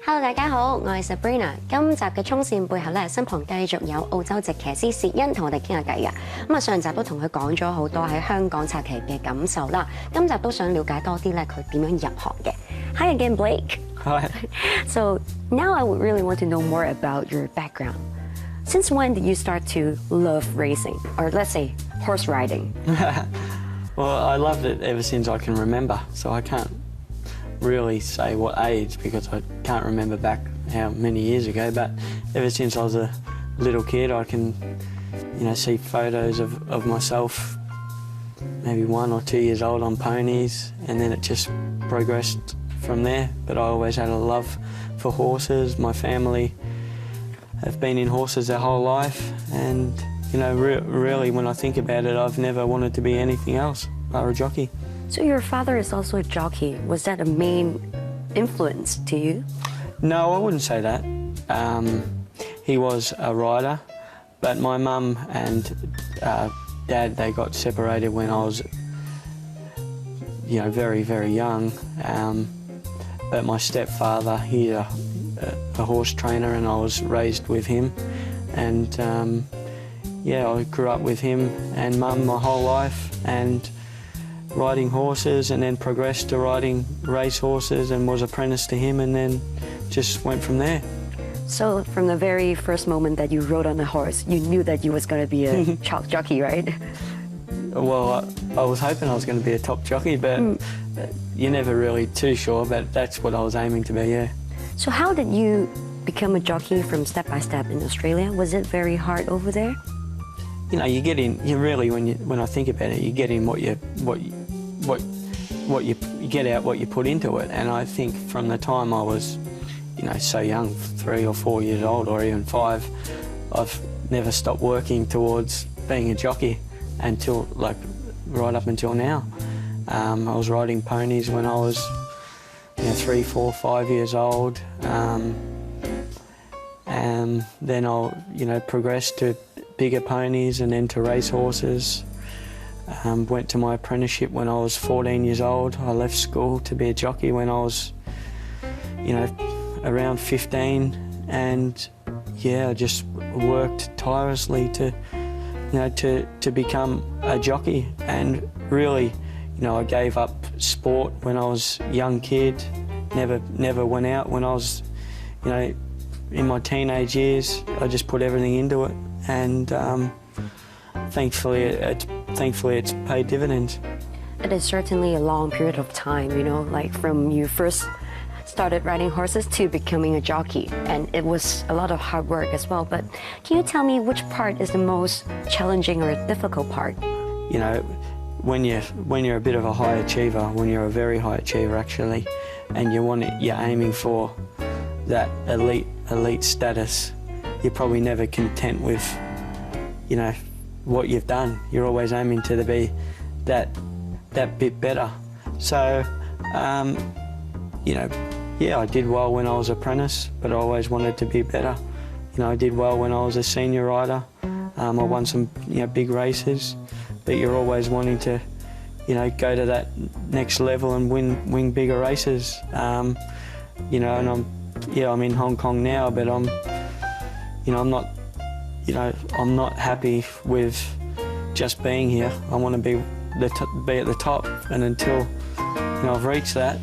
Hello， 大家好，我係 Sabrina。今集嘅衝線背後咧，身旁繼續有澳洲籍騎師薛恩同我哋傾下偈嘅。咁啊，上集都同佢講咗好多喺香港策騎嘅感受啦。今集都想了解多啲咧，佢點樣入行嘅。Hi again, Blake. Hi. So now I would really want to know more about your background. Since when did you start to love racing, or let's say horse riding? Well, I loved it ever since I can remember, so I can't really say what age because I can't remember back how many years ago, but ever since I was a little kid I can see photos of myself maybe 1 or 2 years old on ponies, and then it just progressed from there. But I always had a love for horses. My family have been in horses their whole life, and really when I think about it, I've never wanted to be anything else but a jockey. So your father is also a jockey. Was that a main influence to you? No, I wouldn't say that. He was a rider, but my mum and dad, they got separated when I was, very, very young. But my stepfather, he's a horse trainer, and I was raised with him. And I grew up with him and mum my whole life, and riding horses, and then progressed to riding race horses and was apprenticed to him, and then just went from there. So from the very first moment that you rode on a horse, you knew that you was going to be a top jockey, right? Well, I was hoping I was going to be a top jockey, but you're never really too sure, but that's what I was aiming to be, yeah. So how did you become a jockey from step by step in Australia? Was it very hard over there? You get in. You really, when I think about it, you get in what you get out what you put into it. And I think from the time I was, so young, 3 or 4 years old, or even 5, I've never stopped working towards being a jockey until right up until now. I was riding ponies when I was 3, 4, 5 years old, and then I progressed to bigger ponies and then to race horses. Went to my apprenticeship when I was 14 years old. I left school to be a jockey when I was, around 15, and I just worked tirelessly to become a jockey. And really, I gave up sport when I was a young kid. Never went out when I was, in my teenage years. I just put everything into it, and thankfully it's paid dividends. It is certainly a long period of time, from you first started riding horses to becoming a jockey, and it was a lot of hard work as well. But can you tell me which part is the most challenging or difficult part? When you're a bit of a high achiever, when you're a very high achiever actually, and you're aiming for that elite status, you're probably never content with what you've done. You're always aiming to be that bit better. So I did well when I was apprentice, but I always wanted to be better. I did well when I was a senior rider. I won some big races, but you're always wanting to go to that next level and win bigger races. And I'm in Hong Kong now, but I'm not happy with just being here. I want to be at the top, and until I've reached that,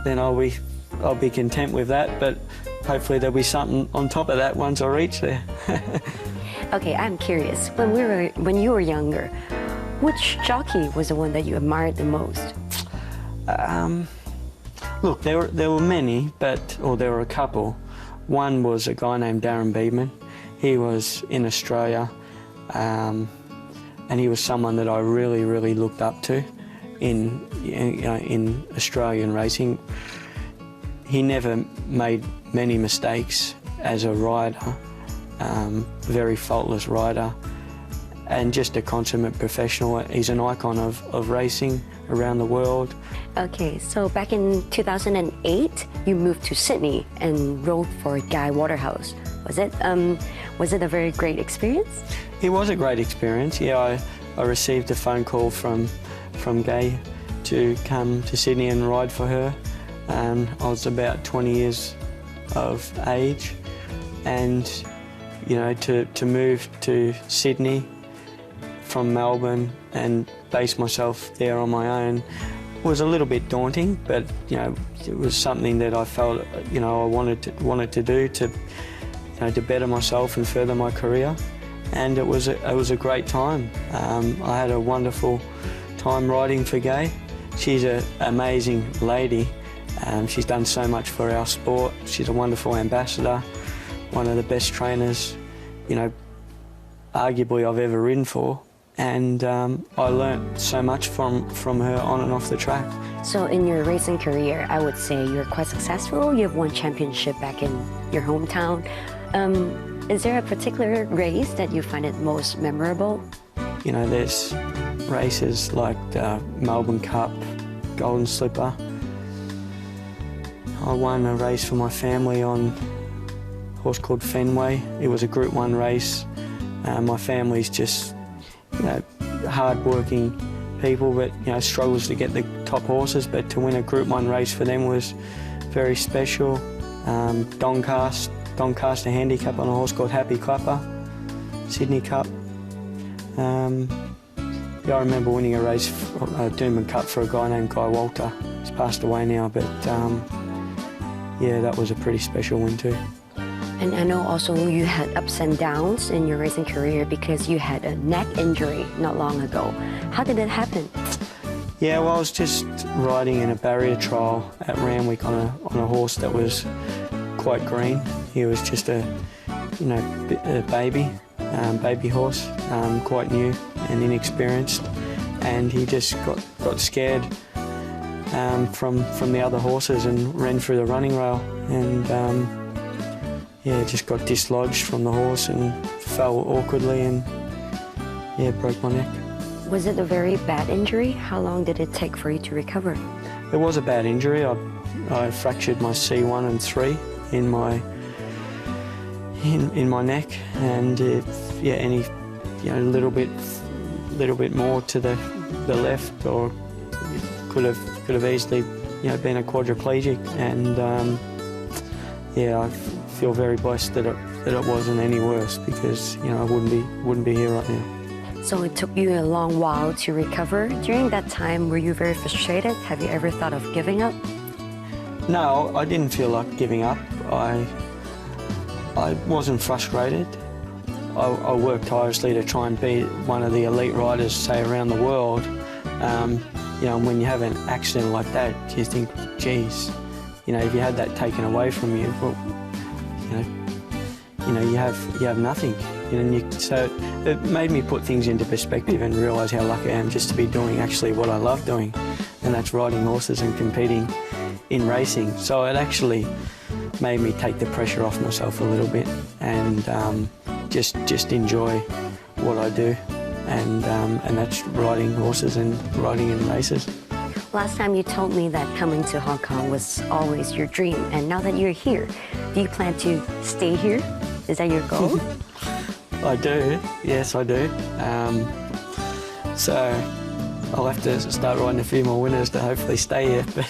then I'll be content with that. But hopefully there'll be something on top of that once I reach there. Okay, I'm curious. When you were younger, which jockey was the one that you admired the most? Look, there were many, there were a couple. One was a guy named Darren Beedman. He was in Australia, and he was someone that I really, really looked up to in Australian racing. He never made many mistakes as a rider, very faultless rider, and just a consummate professional. He's an icon of racing around the world. Okay, so back in 2008, you moved to Sydney and rode for Guy Waterhouse. Was it a very great experience? It was a great experience. Yeah, I received a phone call from Guy to come to Sydney and ride for her. I was about 20 years of age, and to move to Sydney from Melbourne and base myself there on my own was a little bit daunting, but it was something that I felt I wanted to do to better myself and further my career, and it was a great time. I had a wonderful time riding for Gay. She's an amazing lady. She's done so much for our sport. She's a wonderful ambassador, one of the best trainers, arguably I've ever ridden for. And I learnt so much from her on and off the track. So in your racing career, I would say you're quite successful. You've won championship back in your hometown. Is there a particular race that you find it most memorable? There's races like the Melbourne Cup, Golden Slipper. I won a race for my family on a horse called Fenway. It was a Group 1 race. My family's just hard-working people, but struggles to get the top horses. But to win a Group 1 race for them was very special. Doncaster Handicap on a horse called Happy Clapper, Sydney Cup. I remember winning a race, a Doomben Cup for a guy named Guy Walter. He's passed away now, but that was a pretty special win too. And I know also you had ups and downs in your racing career because you had a neck injury not long ago. How did it happen? Yeah, well, I was just riding in a barrier trial at Randwick on a horse that was quite green. He was just a baby horse, quite new and inexperienced, and he just got scared from the other horses and ran through the running rail, and just got dislodged from the horse and fell awkwardly and broke my neck. Was it a very bad injury? How long did it take for you to recover? It was a bad injury. I fractured my C1 and 3 in my neck, and a little bit more to the left, or could have easily been a quadriplegic, and I feel very blessed that it wasn't any worse, because I wouldn't be here right now. So it took you a long while to recover. During that time, were you very frustrated? Have you ever thought of giving up? No, I didn't feel like giving up. I wasn't frustrated. I worked tirelessly to try and be one of the elite riders, say, around the world. When you have an accident like that, you think, geez, if you had that taken away from you, well, you have nothing. So it made me put things into perspective and realise how lucky I am just to be doing actually what I love doing, and that's riding horses and competing in racing. So it actually made me take the pressure off myself a little bit and just enjoy what I do, and that's riding horses and riding in races. Last time you told me that coming to Hong Kong was always your dream, and now that you're here, do you plan to stay here? Is that your goal? I do, yes I do. So I'll have to start riding a few more winners to hopefully stay here, but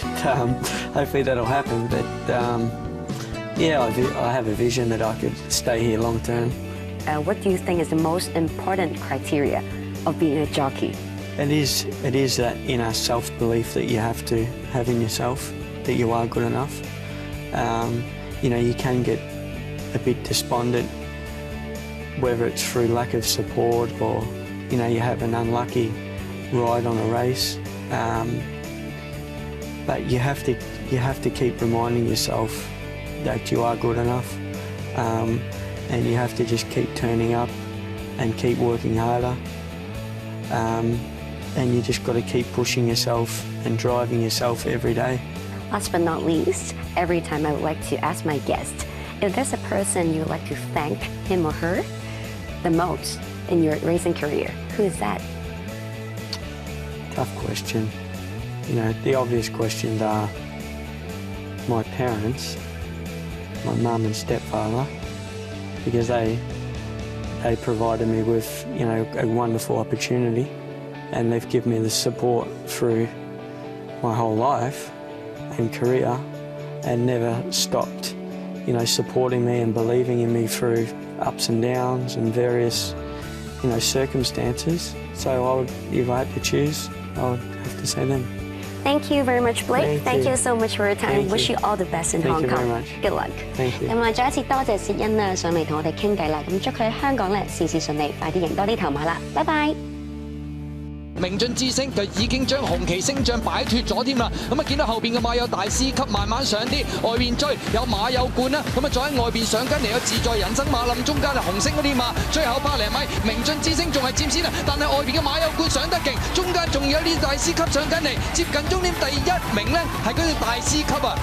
hopefully that'll happen. But I have a vision that I could stay here long term. What do you think is the most important criteria of being a jockey? It is that inner self-belief that you have to have in yourself, that you are good enough. You can get a bit despondent, whether it's through lack of support or you have an unlucky ride on a race. But you have to keep reminding yourself that you are good enough, and you have to just keep turning up and keep working harder. And you just got to keep pushing yourself and driving yourself every day. Last but not least, every time I would like to ask my guest, if there's a person you would like to thank him or her the most in your racing career, who is that? Tough question. The obvious questions are my parents, my mum and stepfather, because they provided me with a wonderful opportunity, and they've given me the support through my whole life. and career, and never stopped, supporting me and believing in me through ups and downs and various, circumstances. So if I had to choose, I would have to say them. Thank you very much, Blake. Thank you so much for your time. Thank Wish you all the best in Hong Thank you Kong. very much. Good luck. Thank you. 咁啊，再一次多謝薛恩啦，上嚟同我哋傾偈啦。咁祝佢喺香港咧事事順利，快啲贏多啲頭馬啦。拜拜。明進之星就已經將紅旗星象擺脱咗添啦，咁啊見到後邊嘅馬有大師級慢慢上啲，外邊追有馬有冠啦，咁啊再喺外邊上緊嚟有自在人生馬冧，中間係紅星嗰啲馬，最後100零米明進之星仲係佔先啊，但係外邊嘅馬有冠上得勁，中間仲有啲大師級上緊嚟，接近終點第1名咧係嗰隻大師級啊。